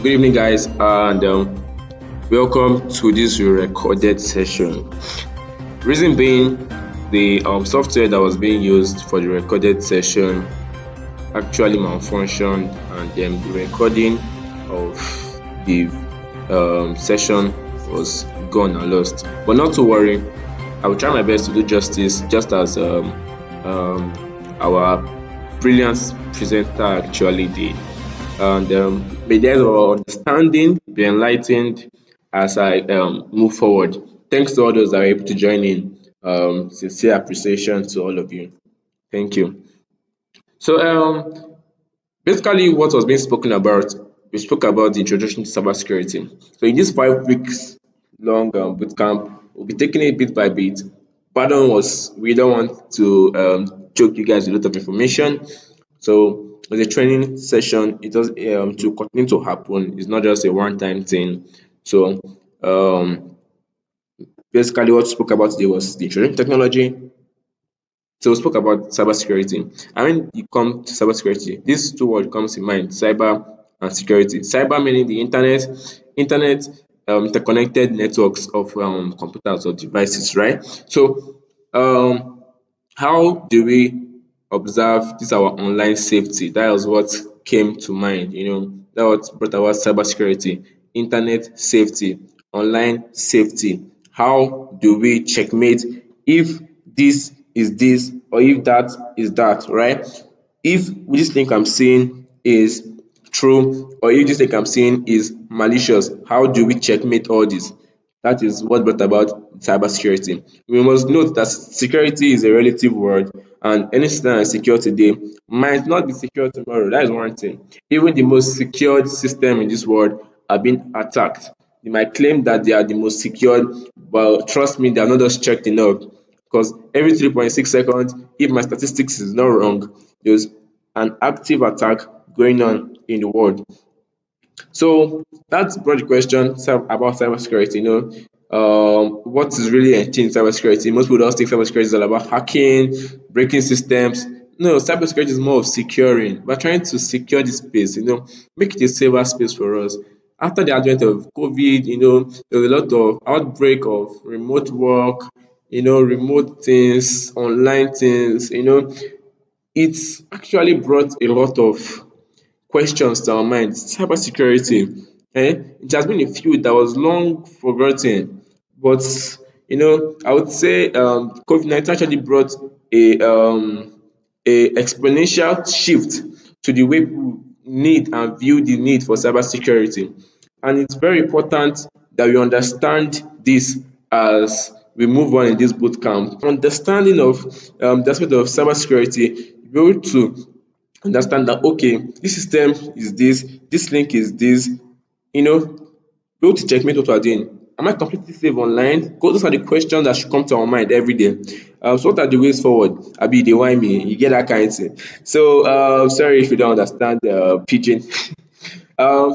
Good evening, guys, and welcome to this recorded session. Reason being, the software that was being used for the recorded session actually malfunctioned, and the recording of the session was gone and lost. But not to worry, I will try my best to do justice, just as um, our brilliant presenter actually did. And may there understanding be enlightened as I move forward. Thanks to all those that are able to join in. Sincere appreciation to all of you. Thank you. So basically, what was being spoken about, we spoke about the introduction to cybersecurity. So in this 5 weeks long bootcamp, we'll be taking it bit by bit. Pardon was we don't want to choke you guys with a lot of information. So as a training session, it does to continue to happen. It's not just a one-time thing. So basically, what we spoke about today was the introduction to technology. So we spoke about cybersecurity. And when you come to cybersecurity, these two words comes in mind: cyber and security. Cyber meaning the internet interconnected networks of computers or devices, right? So how do we observe this our online safety? That was what came to mind, that was brought about cybersecurity, internet safety, online safety. How do we checkmate if this is this or if that is that, right? If this thing I'm seeing is true or if this thing I'm seeing is malicious, how do we checkmate all this? That is what brought about cybersecurity. We must note that security is a relative word, and any system that is secure today might not be secure tomorrow. That is one thing. Even the most secured system in this world are being attacked. They might claim that they are the most secured, but trust me, they are not just checked enough. Because every 3.6 seconds, if my statistics is not wrong, there's an active attack going on in the world. So that's brought the question about cybersecurity. What is really in cybersecurity? Most people don't think cybersecurity is all about hacking, breaking systems. No, cybersecurity is more of securing. We're trying to secure this space, make it a safer space for us. After the advent of COVID, there was a lot of outbreak of remote work, remote things, online things, it's actually brought a lot of questions to our mind. Cybersecurity, it has been a field that was long forgotten, but I would say COVID-19 actually brought a exponential shift to the way people need and view the need for cybersecurity. And it's very important that we understand this as we move on in this bootcamp. Understanding of the aspect of cybersecurity, be able to understand that okay, this system is this link is this, be able to checkmate what we're doing. Am I completely safe online? Because those are the questions that should come to our mind every day. So what are the ways forward? Abi dey whine me, you get that kind of thing. So sorry if you don't understand pidgin.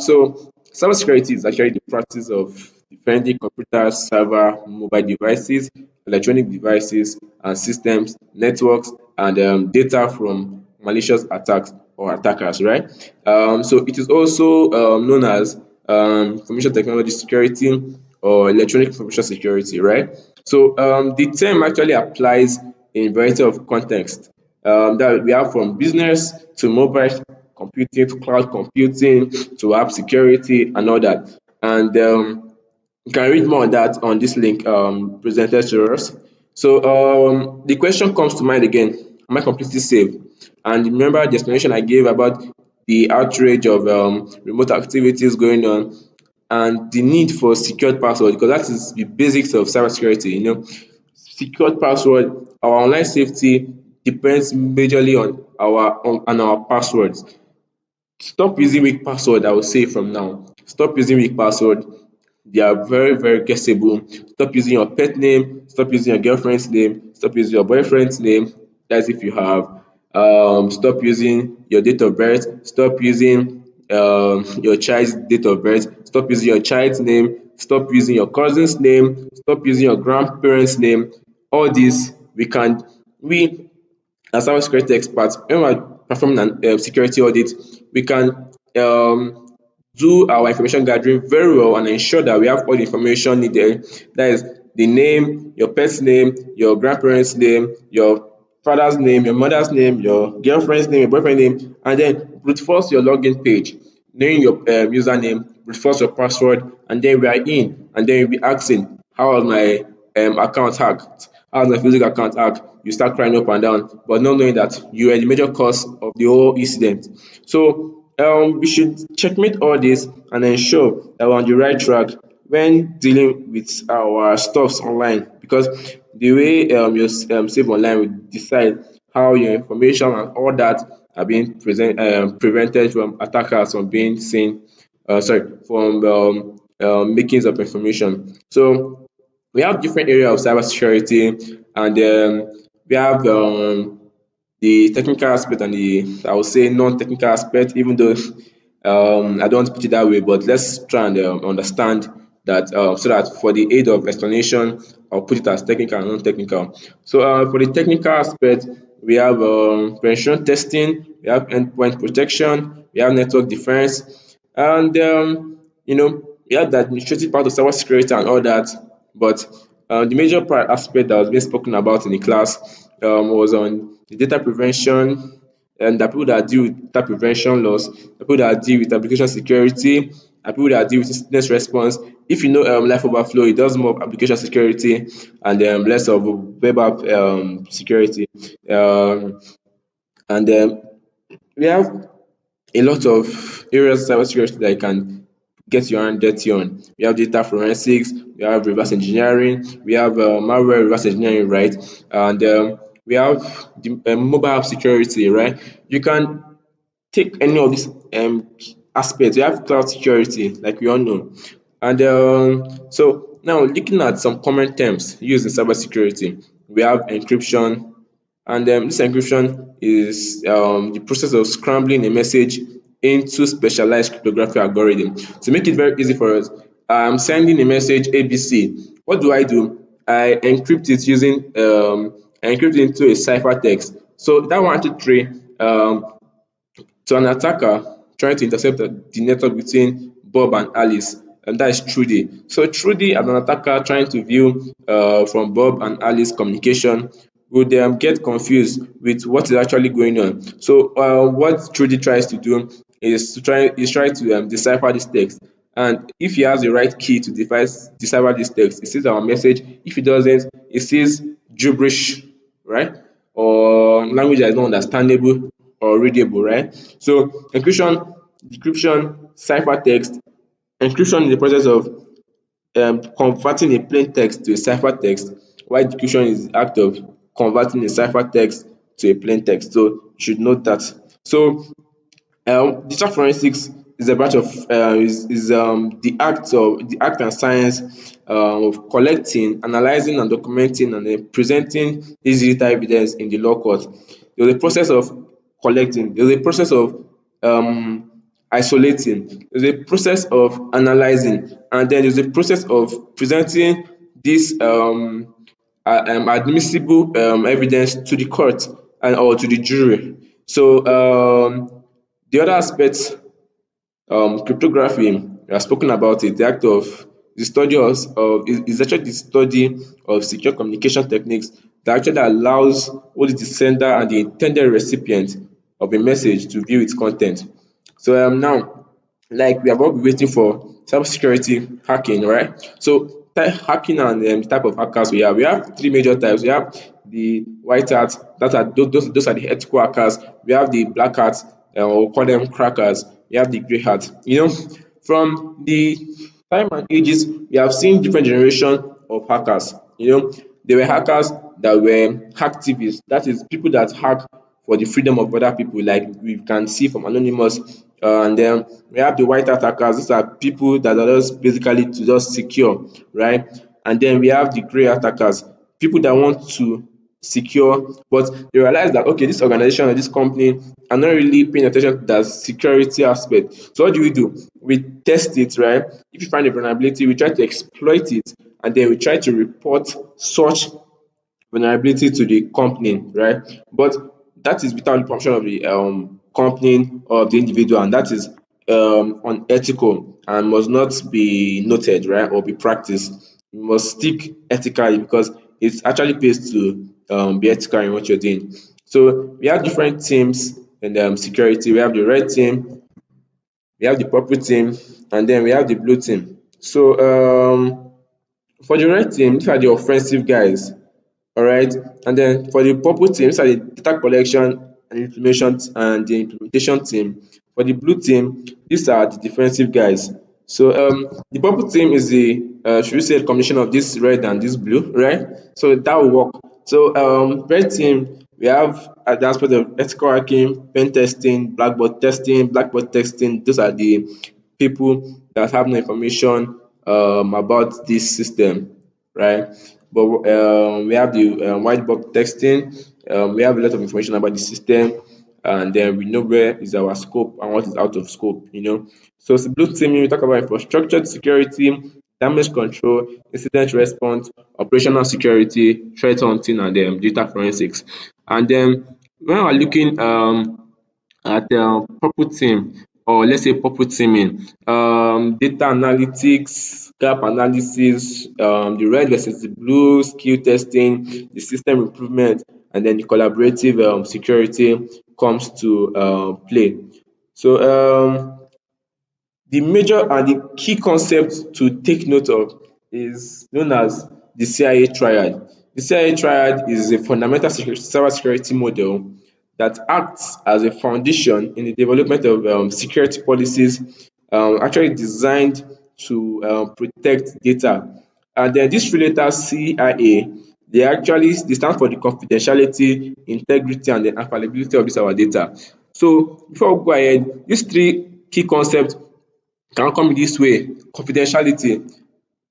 So cybersecurity is actually the practice of defending computers, server, mobile devices, electronic devices and systems, networks and data from malicious attacks or attackers, right? So it is also known as information technology security or electronic information security, right? So the term actually applies in a variety of contexts that we have from business to mobile computing to cloud computing to app security and all that. And you can read more on that on this link presented to us. So the question comes to mind again: am I completely safe? And remember the explanation I gave about the outrage of remote activities going on and the need for secured password, because that is the basics of cybersecurity. Secured password, our online safety depends majorly on our passwords. Stop using weak password, I will say from now. Stop using weak password. They are very, very guessable. Stop using your pet name, stop using your girlfriend's name, stop using your boyfriend's name. That's if you have. Stop using your date of birth, stop using your child's date of birth, stop using your child's name, stop using your cousin's name, stop using your grandparents' name. All this we as cybersecurity experts, when we're performing an security audit, we can do our information gathering very well and ensure that we have all the information needed. That is the name, your pet's name, your grandparents' name, your father's name, your mother's name, your girlfriend's name, your boyfriend's name, and then brute force your login page, knowing your username, brute force your password, and then we are in, and then you'll be asking, how was my account hacked? How was my physical account hacked? You start crying up and down, but not knowing that you were the major cause of the whole incident. So we should checkmate all this and ensure that we're on the right track when dealing with our stuffs online, because the way you save online will decide how your information and all that are being prevented from attackers from being seen, sorry, from makings of information. So we have different areas of cybersecurity, and we have the technical aspect and the, I would say, non-technical aspect, even though I don't want to put it that way, but let's try and understand that, so that for the aid of explanation, I'll put it as technical and non-technical. So for the technical aspect, we have penetration testing, we have endpoint protection, we have network defense, and we have the administrative part of cybersecurity and all that. But the major part aspect that was being spoken about in the class was on the data prevention, and the people that deal with data prevention laws, the people that deal with application security, the people that deal with incident response. If you know Life Overflow, it does more of application security and less of web app security. Um, and we have a lot of areas of cybersecurity that you can get your hand dirty on. We have data forensics, we have reverse engineering, we have malware reverse engineering, right? And we have the mobile app security, right? You can take any of these aspects. We have cloud security, like we all know. And so now looking at some common terms used in cybersecurity, we have encryption, and this encryption is the process of scrambling a message into specialized cryptography algorithm. To make it very easy for us, I'm sending a message ABC. What do? I encrypt it using I encrypt it into a ciphertext. So that 123 to an attacker trying to intercept the network between Bob and Alice, and that is Trudy. So Trudy, as an attacker trying to view from Bob and Alice communication, would get confused with what is actually going on. So what Trudy tries to do is try to decipher this text. And if he has the right key to decipher this text, it sees our message. If he doesn't, it sees gibberish, right? Or language that is not understandable or readable, right? So encryption, decryption, ciphertext. Encryption is the process of converting a plain text to a ciphertext, while decryption is the act of converting a ciphertext to a plain text. So you should note that. So digital forensics is a branch of the act and science of collecting, analyzing, and documenting and then presenting this digital evidence in the law court. There's a process of collecting. There's a process of um, isolating. There's a process of analyzing, and then there's a process of presenting this admissible evidence to the court and or to the jury. So the other aspect, cryptography, we have spoken about it. The act of the study of is actually the study of secure communication techniques that actually allows both the sender and the intended recipient of a message to view its content. So now, like we have all been waiting for cybersecurity hacking, right? So hacking and the type of hackers we have three major types. We have the white hats, that are those are the ethical hackers. We have the black hats, we'll call them crackers. We have the grey hats. From the time and ages, we have seen different generation of hackers. There were hackers that were hacktivists, that is people that hack for the freedom of other people, like we can see from Anonymous. And then we have the white hat hackers. These are people that are just basically to just secure, right? And then we have the grey attackers, people that want to secure, but they realize that okay, this organization or this company are not really paying attention to that security aspect. So what do? We test it, right? If you find a vulnerability, we try to exploit it, and then we try to report such vulnerability to the company, right? But that is without the permission of the company or the individual, and that is unethical and must not be noted, right, or be practiced. You must stick ethically because it actually pays to be ethical in what you're doing. So we have different teams in security. We have the red team, we have the purple team, and then we have the blue team. So for the red team, these are the offensive guys. All right, and then for the purple team, these are the data collection and implementation and the implementation team. For the blue team, these are the defensive guys. So the purple team is the should we say combination of this red and this blue, right? So that will work. So red team, we have the aspect of ethical hacking, pen testing, blackboard testing. Those are the people that have no information about this system, right? But we have the whiteboard texting. We have a lot of information about the system, and then we know where is our scope and what is out of scope. So it's blue team. We talk about infrastructure security, damage control, incident response, operational security, threat hunting, and data forensics. And then when we're looking at purple team, or let's say purple teaming, data analytics, gap analysis, the red versus the blue, skill testing, the system improvement, and then the collaborative security comes to play. So the major and the key concept to take note of is known as the CIA triad. The CIA triad is a fundamental cybersecurity model that acts as a foundation in the development of security policies, actually designed to protect data. And then this related CIA, they stand for the confidentiality, integrity, and the availability of this our data. So before we go ahead, these three key concepts can come in this way: confidentiality,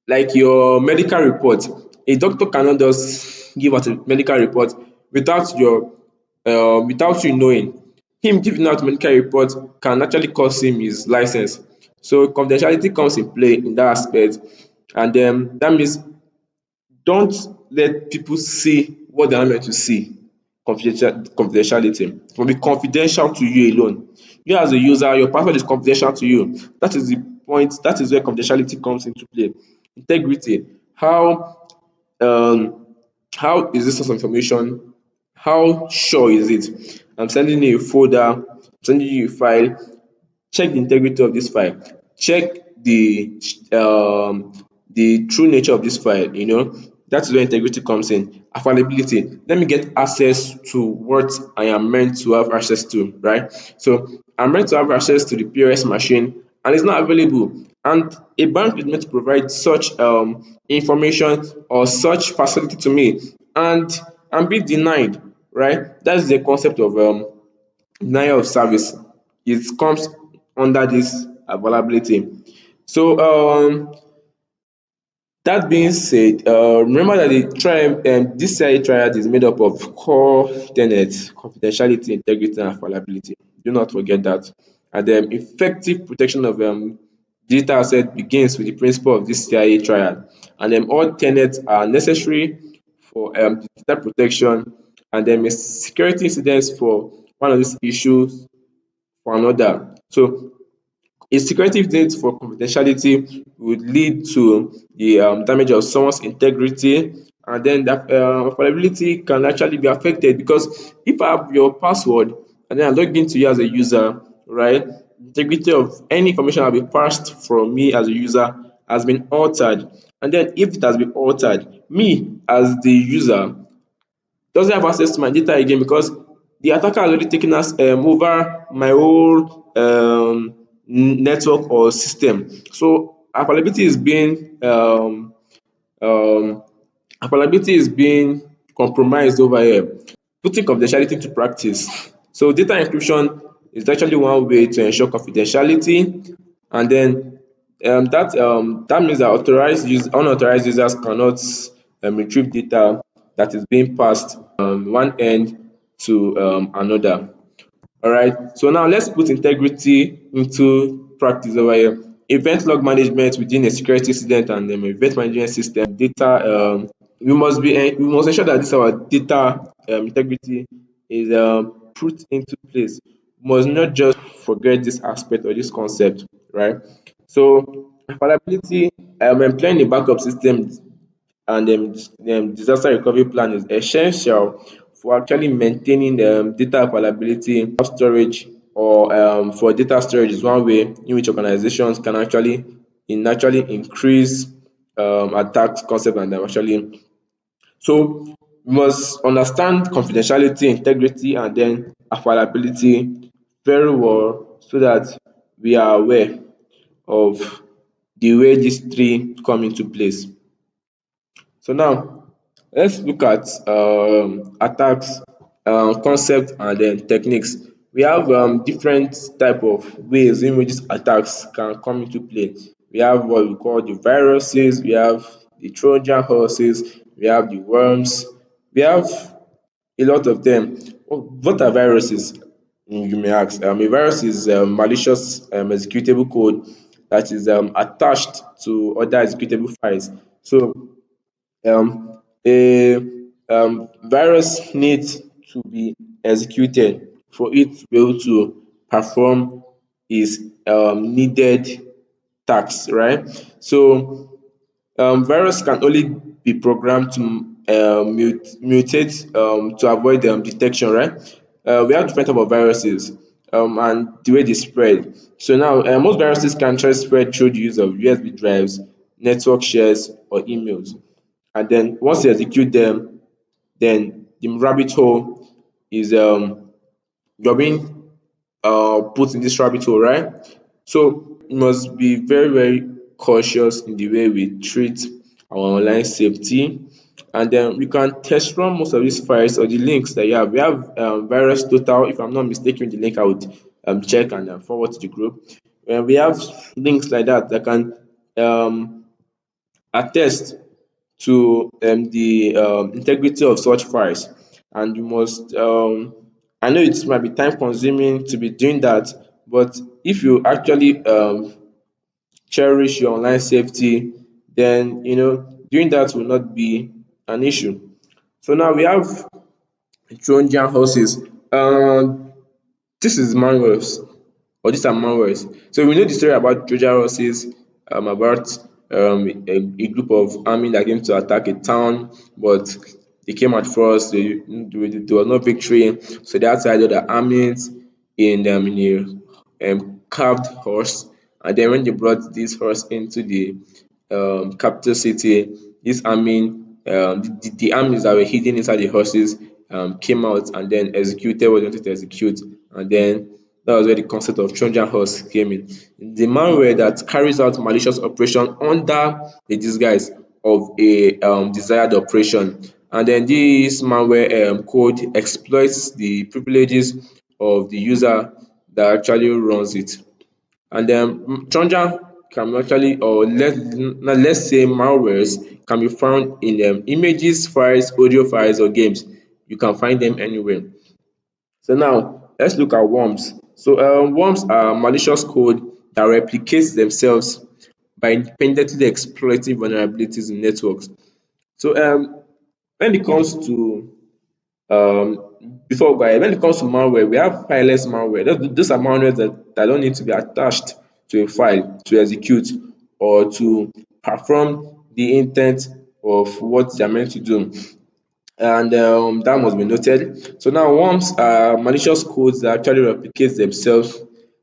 like your medical report. A doctor cannot just give out a medical report without without you knowing. Him giving out medical report can actually cost him his license. So confidentiality comes in play in that aspect, and that means don't let people see what they are not meant to see. Confidentiality. It will be confidential to you alone. You as a user, your password is confidential to you. That is the point. That is where confidentiality comes into play. Integrity. Um how is this source of information? How sure is it? I'm sending you a folder, I'm sending you a file. Check the integrity of this file. Check um the true nature of this file. That is where integrity comes in. Availability. Let me get access to what I am meant to have access to, right? So I'm meant to have access to the POS machine and it's not available. And a bank is meant to provide such information or such facility to me, and I'm being denied, right? That's the concept of denial of service. It comes under this availability. So that being said, remember that this CI triad is made up of core tenets: confidentiality, integrity, and availability. Do not forget that. And effective protection of digital asset begins with the principle of this CIA triad. And all tenets are necessary for digital protection, and a security incidents for one of these issues for another. So a security incident for confidentiality would lead to the damage of someone's integrity, and then that vulnerability can actually be affected because if I have your password and then I log into you as a user, right? Integrity of any information that will be passed from me as a user has been altered, and then if it has been altered, me as the user doesn't have access to my data again because the attacker has already taken us over my whole network or system. So um, availability is being compromised over here, putting confidentiality into practice. So data encryption is actually one way to ensure confidentiality, and then that means that unauthorized users cannot retrieve data that is being passed one end to another. All right. So now let's put integrity into practice over here. Event log management within a security incident and event management system. Data. We must ensure that this our data integrity is put into place. must not just forget this aspect or this concept, right? So availability, employing a backup system and disaster recovery plan is essential for actually maintaining data availability. Storage or for data storage is one way in which organizations can actually increase attack concept and actually. So we must understand confidentiality, integrity, and then availability very well so that we are aware of the way these three come into place. So now let's look at attacks, concept, and then techniques. We have different type of ways in which these attacks can come into play. We have what we call the viruses, we have the Trojan horses, we have the worms, we have a lot of them. What are viruses? You may ask. A virus is malicious executable code that is attached to other executable files. So a virus needs to be executed for it to be able to perform its needed tasks, right? So virus can only be programmed to mutate to avoid detection, right? We have different type of viruses and the way they spread. So now most viruses can try to spread through the use of USB drives, network shares, or emails. And then once you execute them, then the rabbit hole is you're being put in this rabbit hole, right? So we must be very, very cautious in the way we treat our online safety. And then we can test run most of these files or the links that you have. We have virus total. If I'm not mistaken, the link I would check and forward to the group. We have links like that that can um, attest to the integrity of such files, and you must I know it might be time consuming to be doing that, but if you actually cherish your online safety, then doing that will not be an issue. So now we have Trojan horses. This is malwares, or these are malwares. So we know the story about Trojan horses, about a group of army that came to attack a town, but they came at first. There was no victory, so they had to hide other armies in a carved horse. And then when they brought this horse into the capital city, this army, the armies that were hidden inside the horses came out and then executed what they wanted to execute. And then that was where the concept of Trojan horse came in. The malware that carries out malicious operation under the disguise of a desired operation. And then this malware code exploits the privileges of the user that actually runs it. And Trojan can actually, or let's say malwares can be found in images, files, audio files, or games. You can find them anywhere. So now let's look at worms. So worms are malicious code that replicates themselves by independently exploiting vulnerabilities in networks. So when it comes to before we go ahead, when it comes to malware, we have fileless malware. Those are malwares that don't need to be attached to a file to execute or to perform the intent of what they are meant to do. And that must be noted. So now worms are malicious codes that actually replicate themselves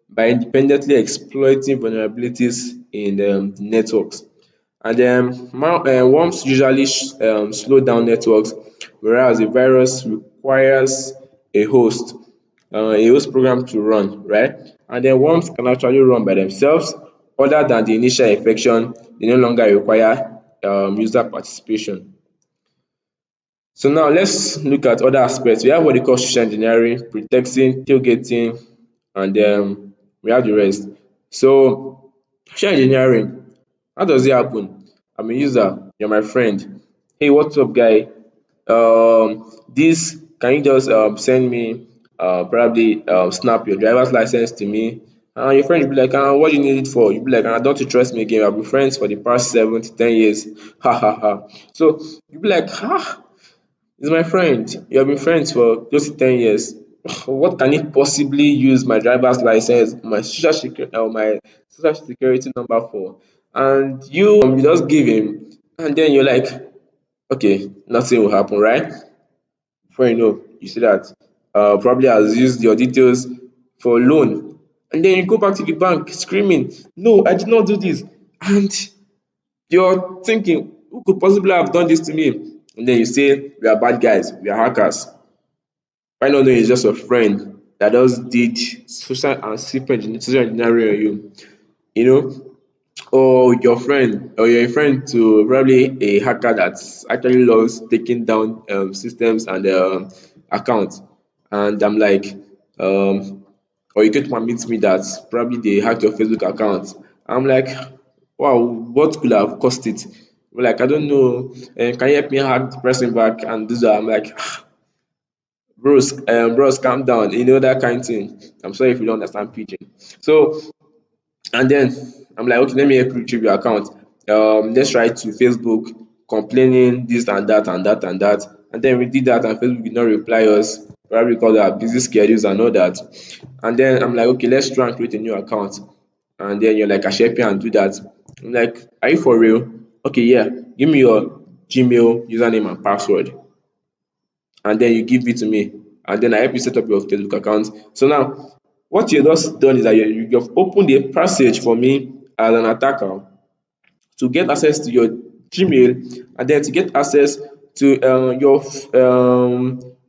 by independently exploiting vulnerabilities in the networks. And worms usually slow down networks, whereas a virus requires a host, a host program to run, right? And then worms can actually run by themselves. Other than the initial infection, they no longer require user participation. So now let's look at other aspects. We have what they call social engineering, pretexting, tailgating, and we have the rest. So social engineering, how does it happen? I'm a user, you're my friend. Hey, what's up, guy? This can you just send me probably snap your driver's license to me? And your friend will be like, what do you need it for? You'll be like, don't you trust me again? I've been friends for the past 7 to 10 years. Ha ha ha. So you'll be like, he's my friend. You have been friends for close to 10 years. what can it possibly use my driver's license, my social security number for? And you just give him, and then you're like, okay, nothing will happen, right? Before you know, you see that probably has used your details for loan, and then you go back to the bank screaming, no, I did not do this. And you're thinking, who could possibly have done this to me? And then you say, we are bad guys, we are hackers. Why not know it's just a friend that just did social engineering on you know, or your friend, or you're a friend to probably a hacker that actually loves taking down systems and accounts. And I'm like, or you get to meet me that probably they hacked your Facebook account. I'm like, wow, what could have caused it? Like, I don't know. Can you help me hack the person back and do that? I'm like, bros, calm down. You know that kind of thing. I'm sorry if you don't understand pidgin. So, and then I'm like, okay, let me help you retrieve your account. Let's try to Facebook complaining this and that and that and that. And then we did that and Facebook did not reply us, probably because of our busy schedules and all that. And then I'm like, okay, let's try and create a new account. And then you're like, I should help you and do that. I'm like, are you for real? Okay, yeah. Give me your Gmail username and password. And then you give it to me, and then I help you set up your Facebook account. So now, what you just done is that you've opened a passage for me as an attacker to get access to your Gmail, and then to get access to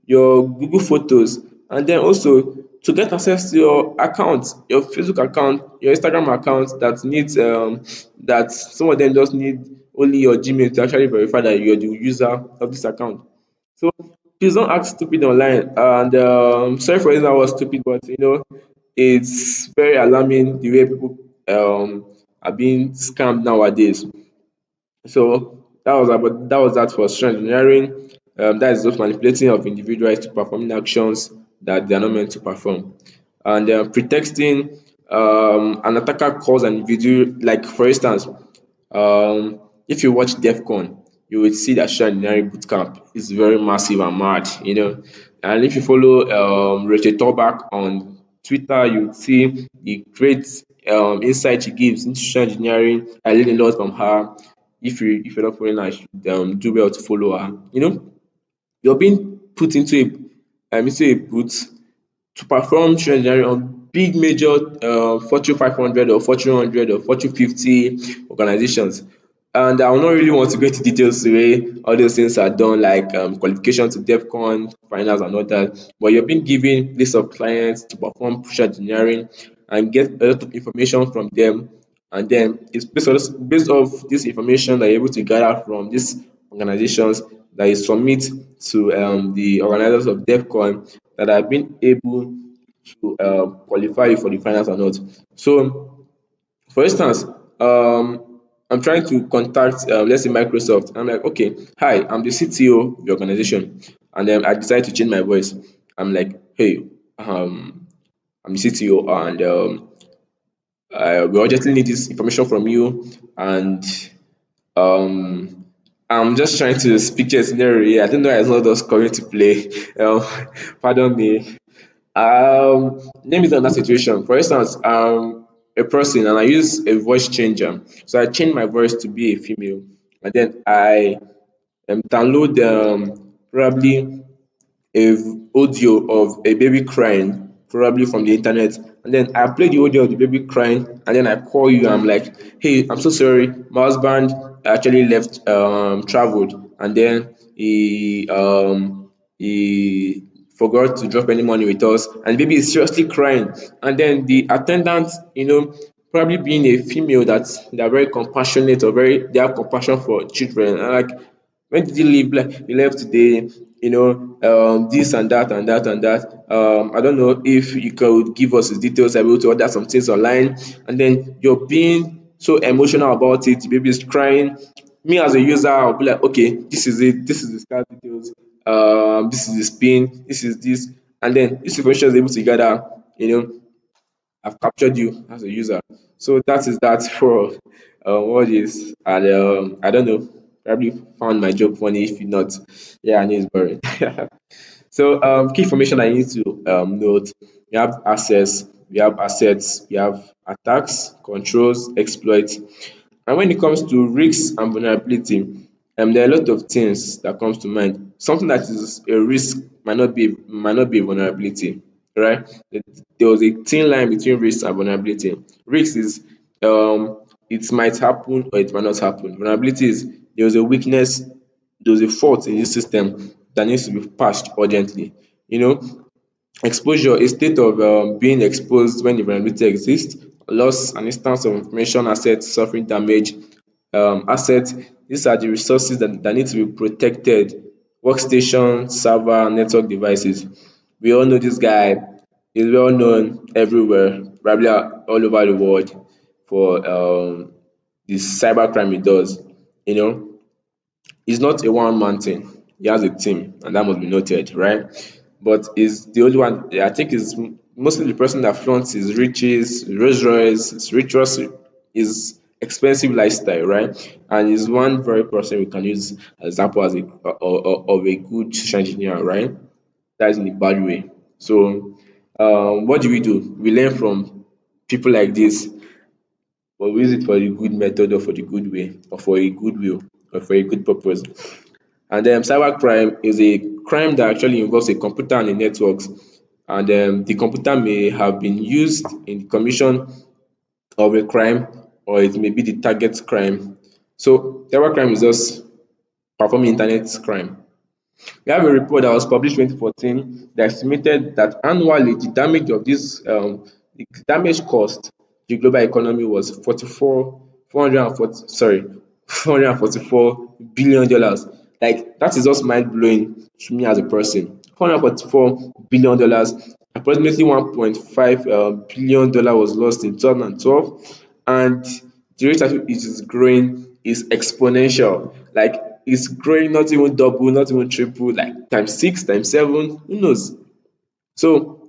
your Google Photos, and then also to get access to your account, your Facebook account, your Instagram account that needs that some of them just need only your Gmail to actually verify that you're the user of this account. So please don't act stupid online. And sorry for using that word stupid, but it's very alarming the way people are being scammed nowadays. So that was that for social engineering. That is just manipulating of individuals to performing actions that they are not meant to perform. And pretexting, an attacker calls an individual, like for instance, if you watch DEFCON, you will see that social engineering bootcamp is very massive and mad. And if you follow Rachel Toback on Twitter, you would see the great insight she gives into social engineering. I learned a lot from her. If you're not following her, you should do well to follow her. You're being put into a boot to perform social engineering on big major Fortune 500 or Fortune 100 or Fortune 50 organizations. And I will not really want to go into details the way all those things are done, like qualification to DEFCON, finals, and all that. But you're being given list of clients to perform social engineering and get a lot of information from them. And then it's based off this information that you're able to gather from these organizations that you submit to the organizers of DEFCON that have been able to qualify you for the finals or not. So, for instance, I'm trying to contact, let's say, Microsoft. I'm like, okay, hi, I'm the CTO of the organization, and then I decide to change my voice. I'm like, hey, I'm the CTO, and we urgently need this information from you, and um, I'm just trying to speak to a scenario here. I don't know, it's not just coming to play. Pardon me. Name it on that situation. For instance, a person, and I use a voice changer. So I change my voice to be a female, and then I download probably a audio of a baby crying, probably from the internet, and then I play the audio of the baby crying, and then I call you. I'm like, hey, I'm so sorry, my husband actually left, traveled, and then he forgot to drop any money with us, and the baby is seriously crying. And then the attendant, probably being a female, that they're very compassionate, or they have compassion for children, and like, when did you leave? Like, you left today, this and that and that and that. I don't know if you could give us his details. I'm able to order some things online, and then you're being so emotional about it. The baby is crying. Me as a user, I'll be like, okay, this is it. This is the card details. This is the spin. This is this, and then this information is able to gather. I've captured you as a user. So that is that for what is, and I don't know. Probably found my job funny. If you not, yeah, I know it's boring. So key information I need to note: we have access, we have assets, we have attacks, controls, exploits. And when it comes to risks and vulnerability, there are a lot of things that comes to mind. Something that is a risk might not be a vulnerability, right? There was a thin line between risk and vulnerability. Risk is it might happen or it might not happen. Vulnerability is there was a weakness, there was a fault in this system that needs to be patched urgently. You know, exposure, a state of being exposed when the vulnerability exists. Loss, an instance of information, assets suffering damage. Assets, these are the resources that need to be protected. Workstation, server, network devices. We all know this guy is well known everywhere, probably all over the world for the cybercrime he does. You know, it's not a one-man thing. He has a team, and that must be noted, right? But is the only one. I think is mostly the person that flaunts his riches, Rolls Royce, his riches, his expensive lifestyle, right? And is one very person we can use as example as of a good social engineer, right? That is in a bad way. So, what do? We learn from people like this, but we use it for the good method or for the good way or for a good will or for a good purpose. And cybercrime is a crime that actually involves a computer and a network, and the computer may have been used in the commission of a crime, or it may be the target crime. So cybercrime is just performing internet crime. We have a report that was published 2014 that estimated that annually the damage cost to the global economy was 444 billion dollars. Like that is just mind blowing to me as a person. $444 billion, approximately 1.5 billion dollar was lost in 2012, and the rate at which it is growing is exponential. Like it's growing, not even double, not even triple, like times six, times seven, who knows? So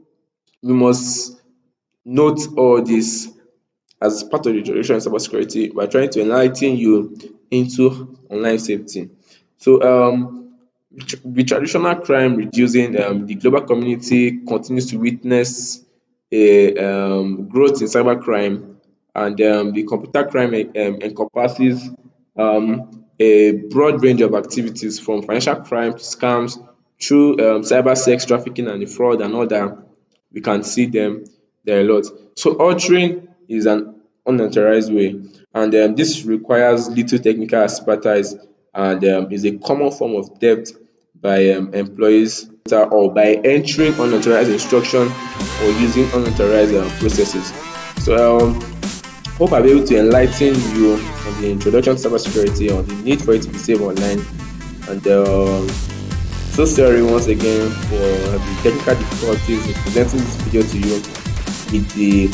we must note all this as part of the introduction in cybersecurity. We're trying to enlighten you into online safety. So with traditional crime reducing, the global community continues to witness a growth in cybercrime, and the computer crime encompasses a broad range of activities from financial crime to scams through cyber sex trafficking and the fraud and all that. We can see them there a lot. So altering is an unauthorized way, and this requires little technical expertise, and is a common form of theft by employees or by entering unauthorized instruction or using unauthorized processes. So hope I'll be able to enlighten you on the introduction to cybersecurity, on the need for it to be safe online, and so sorry once again for the technical difficulties in presenting this video to you with the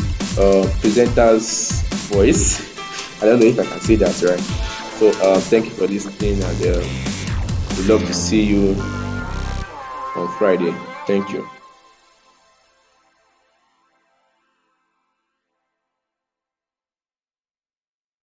presenter's voice. I don't know if I can say that right. So thank you for listening, and we'd love to see you on Friday. Thank you.